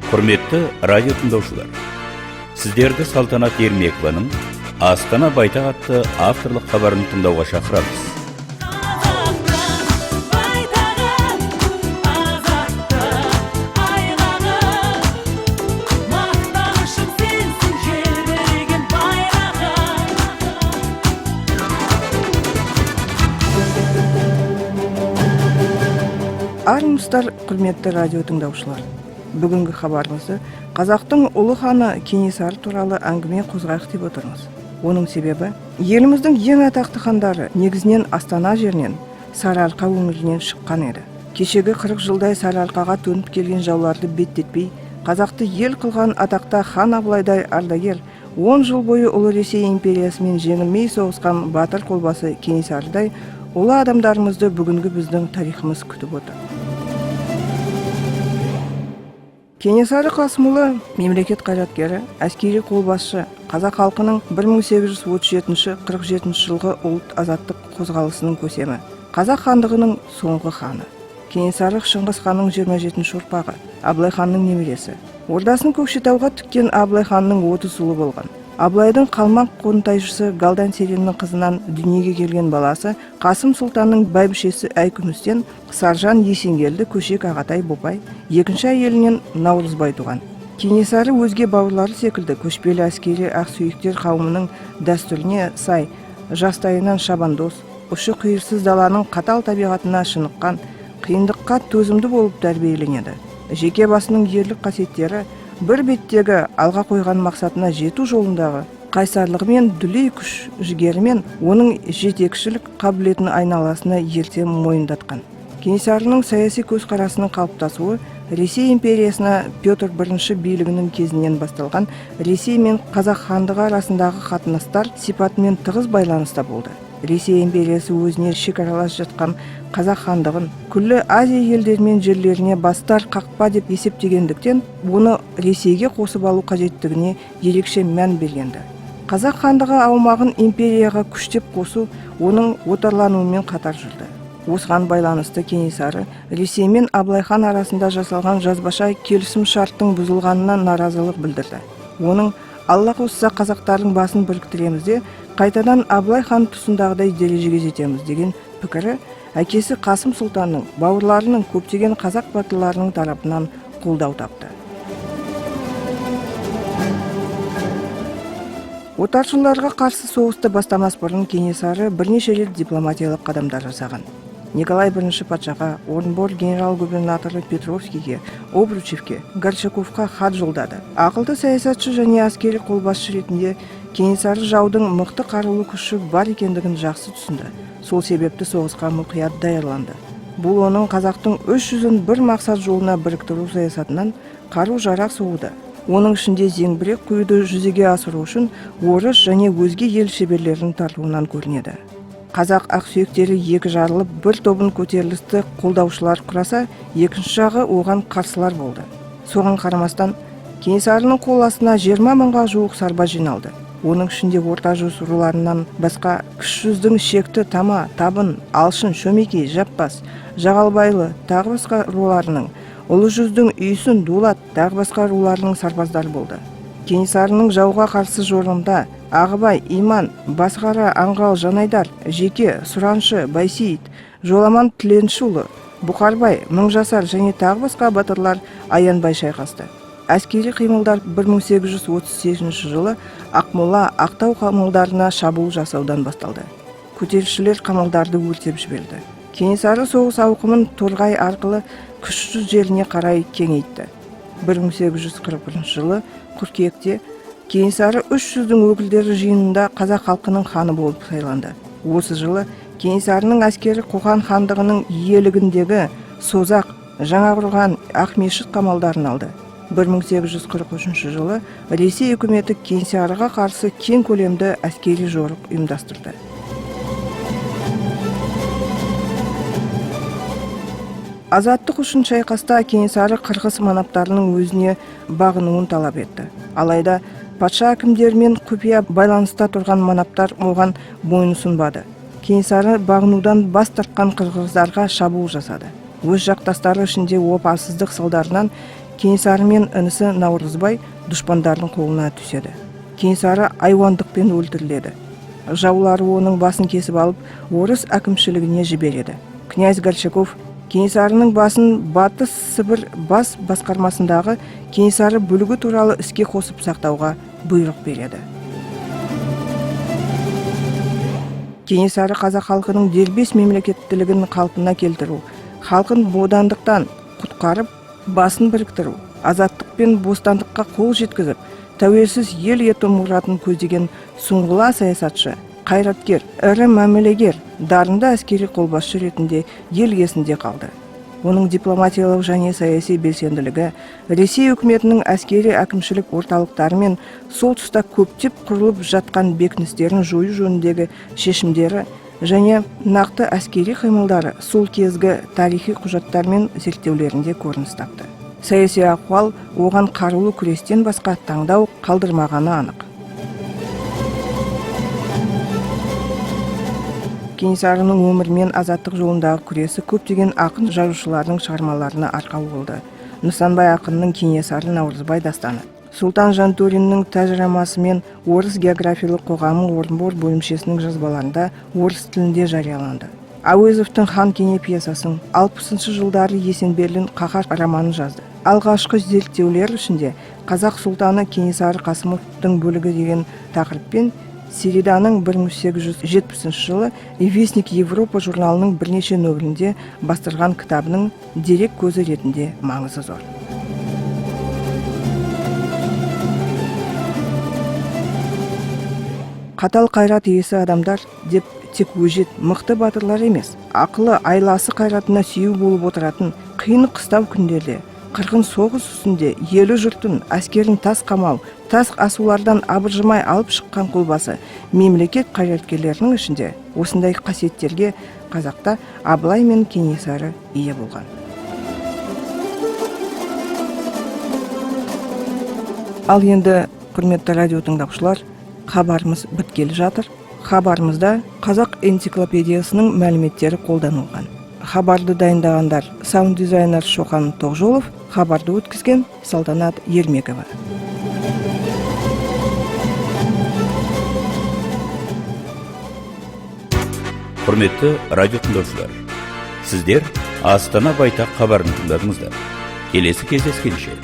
Құрметті радио тыңдаушылар, сіздерді Салтанат Ермекованың Астана байтақ атты авторлық хабарын тыңдауға шақырамыз. Армысыздар, құрметті радио тыңдаушылар. Бүгінгі хабарымызды қазақтың ұлы ханы Кенесары туралы әңгіме қозғайық деп отырмыз. Оның себебі, еліміздің ең атақты хандары негізінен Астана жерінен, Сарыарқа өңірінен шыққан еді. Кешегі 40 жылдай Сарыарқаға төніп келген жауларды беттетпей, қазақты ел қылған атақты хан Абылайдай ардагер, 10 жыл бойы ұлы Ресей империясымен жеңілмей соғысқан батыр қолбасы Кенесарыдай ұлы адамдарымызды бүгінгі біздің тарихымыз күтіп отыр. Кенесары Қасымұлы мемлекет қайраткері, әскери қолбасшы, қазақ халқының 1837-47 жылғы ұлт азаттық қозғалысының көсемі, қазақ хандығының соңғы ханы. Кенесары Шыңғыс ханның 27-ші ұрпағы, Абылай ханның немересі. Ордасын Көкшетауға тіккен Абылай ханның 30 ұлы болған. Абылайдың қалмақ қонтайшысы Галдан Сереннің қызынан дүниеге келген баласы Қасым Сұлтанның бәйбішесі Айкүмістен Саржан Есенгелді көшек Ағатай Бопай, екінші әйелінен Наурызбай туған. Кенесары өзге бауырлары секілді көшпелі әскери ақсүйектер қауымының дәстүріне сай, жастайынан шабандоз, ұшы қиырсыз даланың қатал табиғатына шыныққан, қиындыққа төзімді болып тәрбиеленеді. Жеке басының ерлік қасиеттері бір беттегі алға қойған мақсатына жету жолындағы қайсарлығымен, дүлей күш жігерімен оның жетекшілік қабілетін айналасына ерте мойындатқан. Кенесарының саяси көзқарасының қалыптасуы Ресей империясына Петр I билігінің кезінен басталған Ресей мен Қазақ хандығы арасындағы қатынастар сипатымен тығыз байланыста болды. Ресей империясы өзіне шекаралас жатқан Қазақ хандығын күллі Азия елдерімен жерлеріне бастар қақпа деп есептегендіктен, оны Ресейге қосып алу қажеттігіне ерекше мән бергенді. Қазақ хандығы аумағын империяға күштеп қосу оның отарлануымен қатар жүрді. Осыған байланысты Кенесары Ресей мен Абылай хан арасында жасалған жазбаша келісім шарттың бұзылғанына наразылық білдірді. Оның Алла қосса қазақтардың басын біріктіреміз де қайтадан Абылай хан тұсындағыдай дәрежеге жетеміз деген пікірі әкесі Қасым Сұлтанның бауырларының көптеген қазақ батырларының тарапынан қолдау тапты. Отаршыларға қарсы соғысты бастамас бұрын Кенесары бірнеше рет дипломатиялық қадамдар жасаған. Николай I патшаға, Орынбор генерал-губернаторы Петровскийге, Обручевке, Горчаковқа хат жолдады. Ақылды саясатшы және әскери қолбасшы ретінде Кенесары жаудың мықты қарулы күші бар екендігін жақсы түсінді. Сол себепті соғысқа мұқият даярланды. Бұл оның қазақтың 300-ін бір мақсат жолына біріктіру саясатынан қару-жарақ соғуда. Оның ішінде зеңбірек құюды жүзеге асыру үшін орыс және өзге ел шеберлерінің тартуынан көрінеді. Қазақ ақсүйектері екі жарылып, бір тобын көтерілісті қолдаушылар құраса, екінші жағы оған қарсылар болды. Соған қарамастан, Кенесарының қол астына 20 мыңға жуық сарбаз жиналды. Оның ішінде орта жүз руларынан басқа кіші жүздің Шекті, Тама, Табын, Алшын, Шөмекей, Жаппас, Жағалбайлы тағы басқа руларының, ұлы жүздің Үйсін, Дулат тағы басқа руларының сарбаздары болды. Кенесарының жауға қарсы жорымда Ағыбай, Иман, Басқара, Аңғал, Жанайдар, Жеке, Сұраншы, Байсейіт, Жоламан Тіленшіұлы, Бұқарбай, Мыңжасар және тағы басқа батырлар аянбай шайқасты. Әскери қимылдар 1838 жылы Ақмола, Ақтау қамалдарына шабуыл жасаудан басталды. Көтерілісшілер қамалдарды өртеп жіберді. Кенесары соғыс ауқымын Торғай арқылы Кіші жүз жеріне қарай кеңейтті. 1841 жылы қыркүйекте Кенесары 300-дің өкілдері жиынында қазақ халқының ханы болып сайланды. Осы жылы Кенесарының әскері Қоқан хандығының иелігіндегі Созақ, Жаңақорған, Ақмешіт қамалдарын алды. 1843 жылы Ресей үкіметі Кенесарыға қарсы кең көлемді әскери жорық ұйымдастырды. Азаттық үшін шайқаста Кенесары қырғыз манаптарының өзіне бағынуын талап етті. Алайда патша әкімдерімен құпия байланыста тұрған манаптар оған мойын ұсынбады. Кенесары бағынудан бас тартқан қырғыздарға шабуыл жасады. Өз жақтастары ішінде опасыздық салдарынан Кенесары мен інісі Наурызбай дұшпандардың қолына түседі. Кенесары айуандықпен өлтіріледі. Жаулары оның басын кесіп алып, орыс әкімшілігіне жібереді. Князь Горчаков Кенесарының басын Батыс Сібір бас басқармасындағы Кенесары бүлігі туралы іске қосып сақтауға бұйрық береді. Кенесары қазақ халқының дербес мемлекеттілігін қалпына келтіру, халқын бодандықтан құтқарып, басын біріктіру, азаттық пен бостандыққа қол жеткізіп, тәуелсіз ел ету мұратын көздеген сұңғыла саясатшы, қайраткер, ірі мәмілегер, дарынды әскери қолбасшы ретінде ел есінде қалды. Оның дипломатиялық және саяси белсенділігі, Ресей үкіметінің әскери әкімшілік орталықтары мен сол тұста көптеп құрылып жатқан бекіністерін жою жөніндегі шешімдері және нақты әскери қимылдары сол кезгі тарихи құжаттар мен зерттеулерінде көрініс тапты. Саяси ахуал оған қарулы күрестен басқа таңдау қалдырмағаны анық. Кенесарының өмір мен азаттық жолындағы күресі көптеген ақын жазушылардың шығармаларына арқау болды. Нысанбай ақынның Кенесары Наурызбай дастаны, Сұлтан Жантөриннің тәжірамасы мен орыс географиялық қоғамы Орынбор бөлімшесінің жазбаларында орыс тілінде жарияланды. Әуезовтің Хан Кене пьесасын, 60-шы жылдары Есенберлин Қаһар романын жазды. Алғашқы зерттеулер ішінде қазақ сұлтаны Кенесары Қасымовтың бөлігі деген тақырыппен Сериданың 1870 жылы Вестник Европа журналының бірнеше нөмірінде бастырған кітабының дерек көзі ретінде маңызы зор. Қатал қайрат иесі адамдар деп тек өжет, мықты батырлар емес, ақылы, айласы қайратына сүйеу болып отыратын қиын қыстау күндерде, қырғын соғыс үстінде елі жұртын, әскерін тас қамау, тас асулардан абыржымай алып шыққан қолбасы мемлекет қайраткерлерінің ішінде осындай қасиеттерге қазақта Абылай мен Кенесары ие болған. Ал енді, құрметті радио тыңдаушылар, хабарымыз біткелі жатыр. Хабарымызда қазақ энциклопедиясының мәліметтері қолданылған. Хабарды дайындағандар саунд дизайнер Шоқан Тоғжолов, хабарды өткізген Салтанат Ермекова. Құрметті радио тыңдаушылар, сіздер Астана байтақ хабарын тыңдадыңыздар. Келесі кездескенше